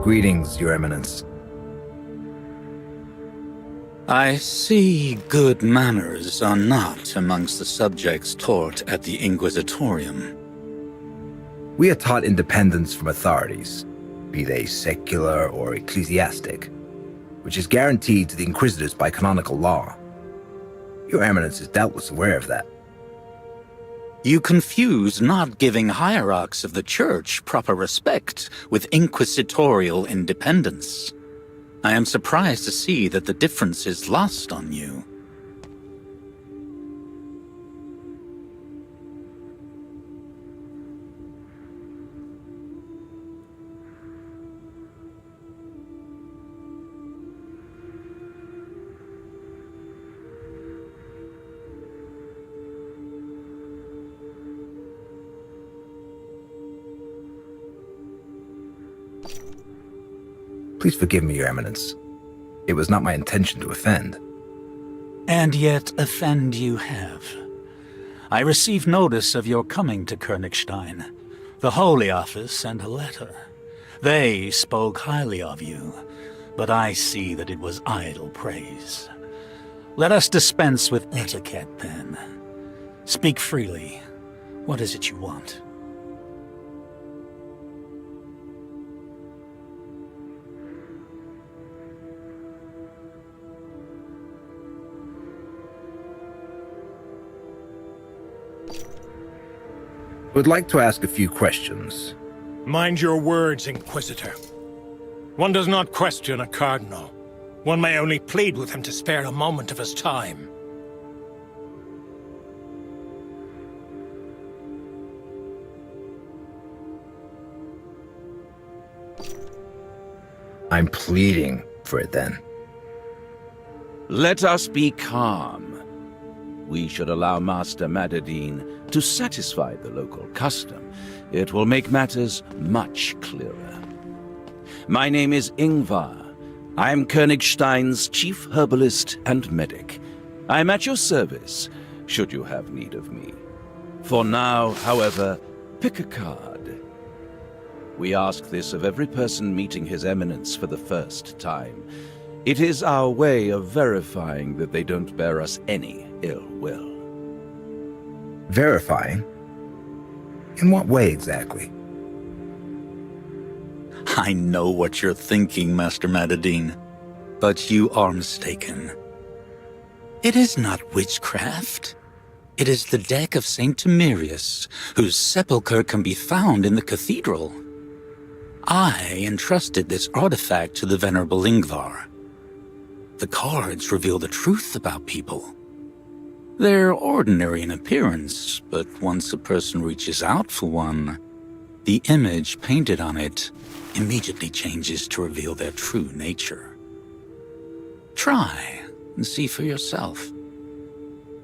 Greetings, Your Eminence. I see good manners are not amongst the subjects taught at the Inquisitorium. We are taught independence from authorities, be they secular or ecclesiastic, which is guaranteed to the Inquisitors by canonical law. Your Eminence is doubtless aware of that. You confuse not giving hierarchs of the Church proper respect with inquisitorial independence. I am surprised to see that the difference is lost on you. Please forgive me, Your Eminence. It was not my intention to offend. And yet offend you have. I received notice of your coming to Königstein. The Holy Office sent a letter. They spoke highly of you, but I see that it was idle praise. Let us dispense with etiquette, then. Speak freely. What is it you want? Would like to ask a few questions. Mind your words, Inquisitor. One does not question a cardinal. One may only plead with him to spare a moment of his time. I'm pleading for it then. Let us be calm. We should allow Master Matadine to satisfy the local custom. It will make matters much clearer. My name is Ingvar. I am Königstein's chief herbalist and medic. I am at your service, should you have need of me. For now, however, pick a card. We ask this of every person meeting His Eminence for the first time. It is our way of verifying that they don't bear us any ill will. Verifying? In what way exactly? I know what you're thinking, Master Madadine, but you are mistaken. It is not witchcraft. It is the deck of Saint Timerius, whose sepulchre can be found in the cathedral. I entrusted this artifact to the Venerable Ingvar. The cards reveal the truth about people. They're ordinary in appearance, but once a person reaches out for one, the image painted on it immediately changes to reveal their true nature. Try and see for yourself.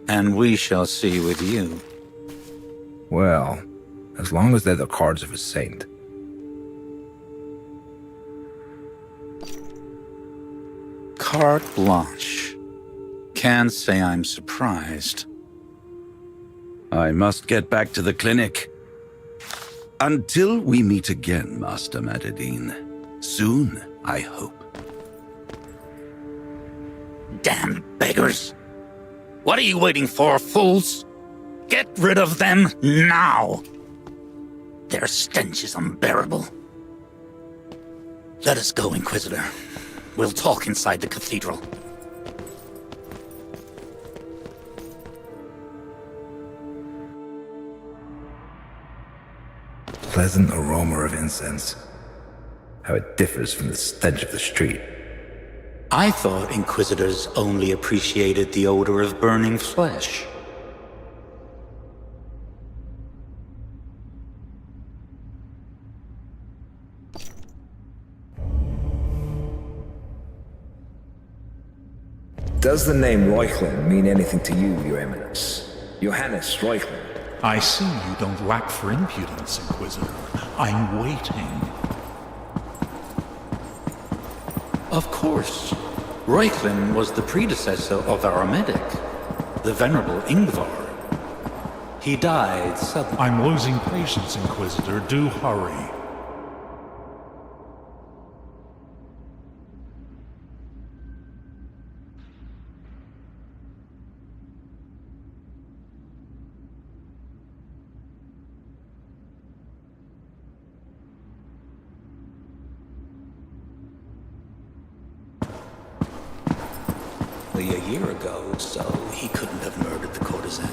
And we shall see with you. Well, as long as they're the cards of a saint. Carte blanche. Can't say I'm surprised. I must get back to the clinic. Until we meet again, Master Madadine. Soon, I hope. Damn beggars! What are you waiting for, fools? Get rid of them now! Their stench is unbearable. Let us go, Inquisitor. We'll talk inside the cathedral. Pleasant aroma of incense. How it differs from the stench of the street. I thought Inquisitors only appreciated the odor of burning flesh. Does the name Reuchlin mean anything to you, Your Eminence? Johannes Reuchlin. I see you don't lack for impudence, Inquisitor. I'm waiting. Of course. Reuchlin was the predecessor of our medic, the Venerable Ingvar. He died suddenly. I'm losing patience, Inquisitor. Do hurry. A year ago, so he couldn't have murdered the courtesan.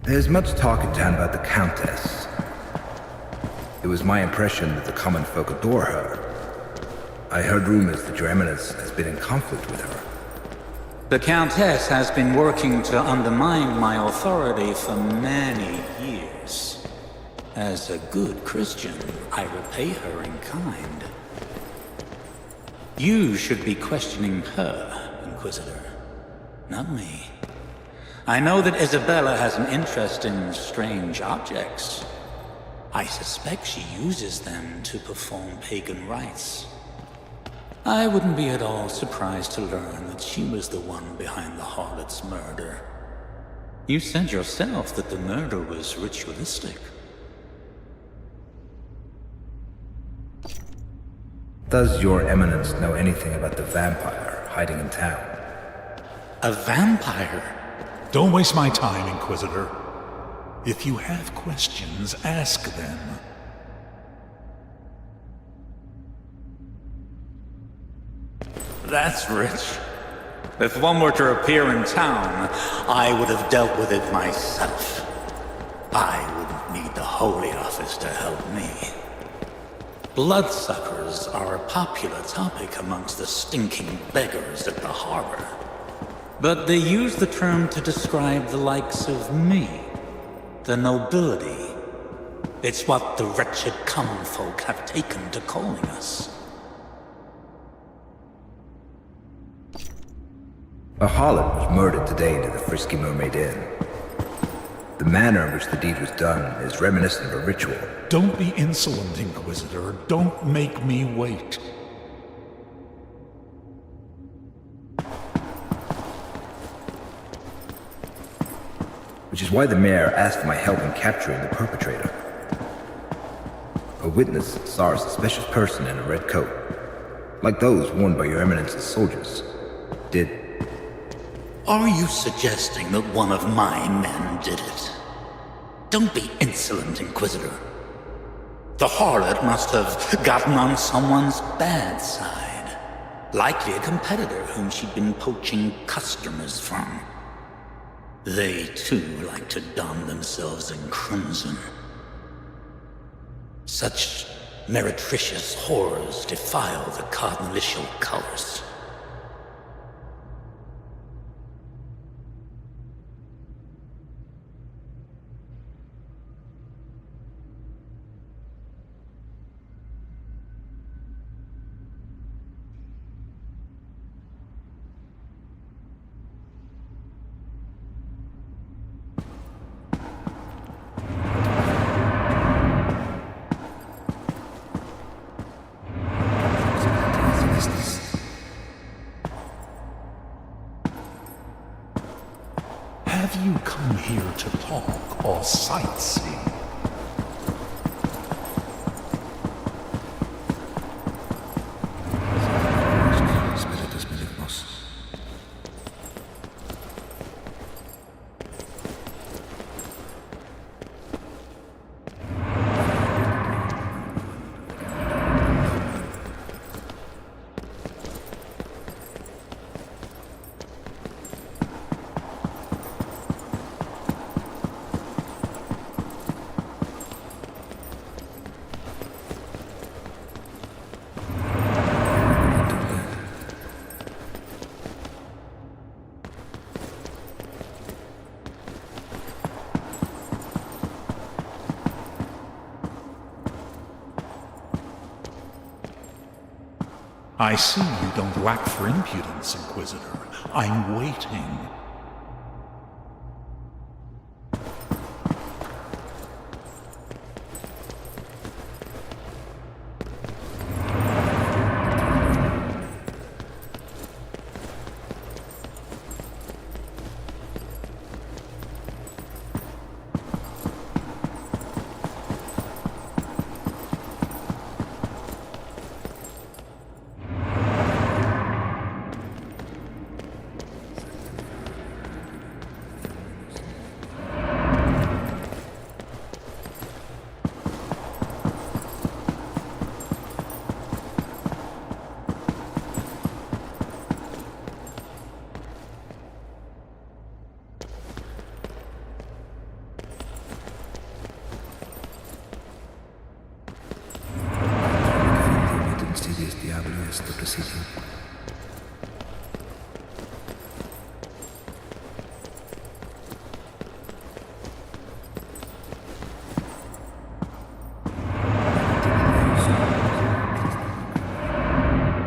There's much talk in town about the Countess. It was my impression that the common folk adore her. I heard rumors that Your Eminence has been in conflict with her. The Countess has been working to undermine my authority for many years. As a good Christian, I repay her in kind. You should be questioning her, Inquisitor, not me. I know that Isabella has an interest in strange objects. I suspect she uses them to perform pagan rites. I wouldn't be at all surprised to learn that she was the one behind the harlot's murder. You said yourself that the murder was ritualistic. Does Your Eminence know anything about the vampire hiding in town? A vampire? Don't waste my time, Inquisitor. If you have questions, ask them. That's rich. If one were to appear in town, I would have dealt with it myself. I wouldn't need the Holy Office to help me. Bloodsuckers are a popular topic amongst the stinking beggars at the harbor. But they use the term to describe the likes of me, the nobility. It's what the wretched common folk have taken to calling us. A harlot was murdered today near the Frisky Mermaid Inn. The manner in which the deed was done is reminiscent of a ritual. Don't be insolent, Inquisitor. Don't make me wait. Would which is why the mayor asked for my help in capturing the perpetrator. A witness saw a suspicious person in a red coat, like those worn by your eminence's soldiers. Are you suggesting that one of my men did it? Don't be insolent, Inquisitor. The harlot must have gotten on someone's bad side. Likely a competitor whom she'd been poaching customers from. They, too, like to don themselves in crimson. Such meretricious horrors defile the cardinalitial colors. Have you come here to talk or sightsee? I see you don't lack for impudence, Inquisitor. I'm waiting.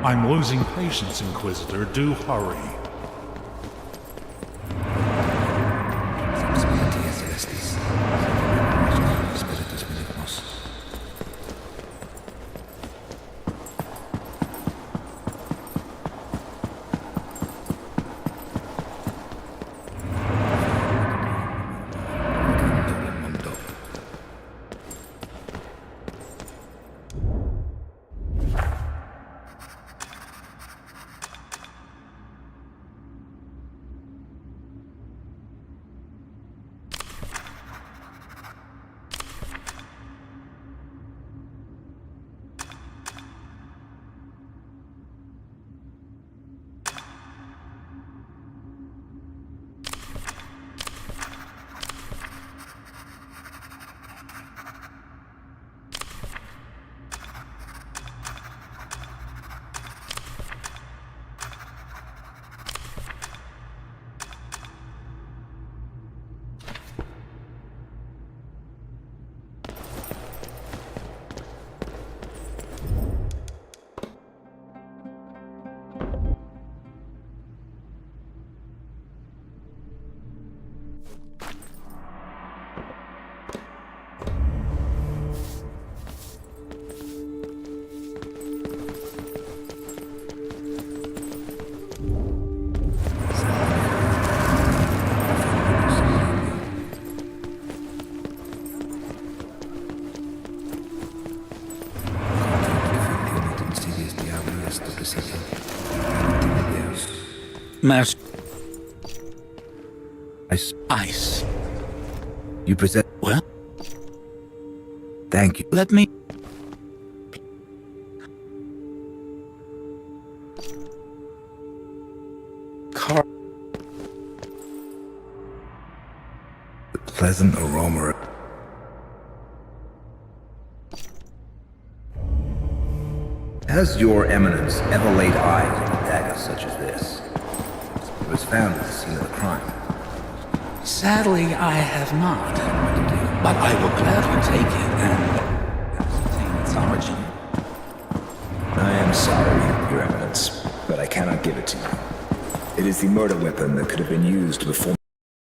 I'm losing patience, Inquisitor. Do hurry. Master Presidio. Yes. Master. Ice. You present. Well? Thank you. Let me. Car. The pleasant aroma. Has your eminence ever laid eyes on a dagger such as this? It was found at the scene of the crime. Sadly, I have not. But I will gladly take it and ascertain its origin. I am sorry, Your Eminence, but I cannot give it to you. It is the murder weapon that could have been used before.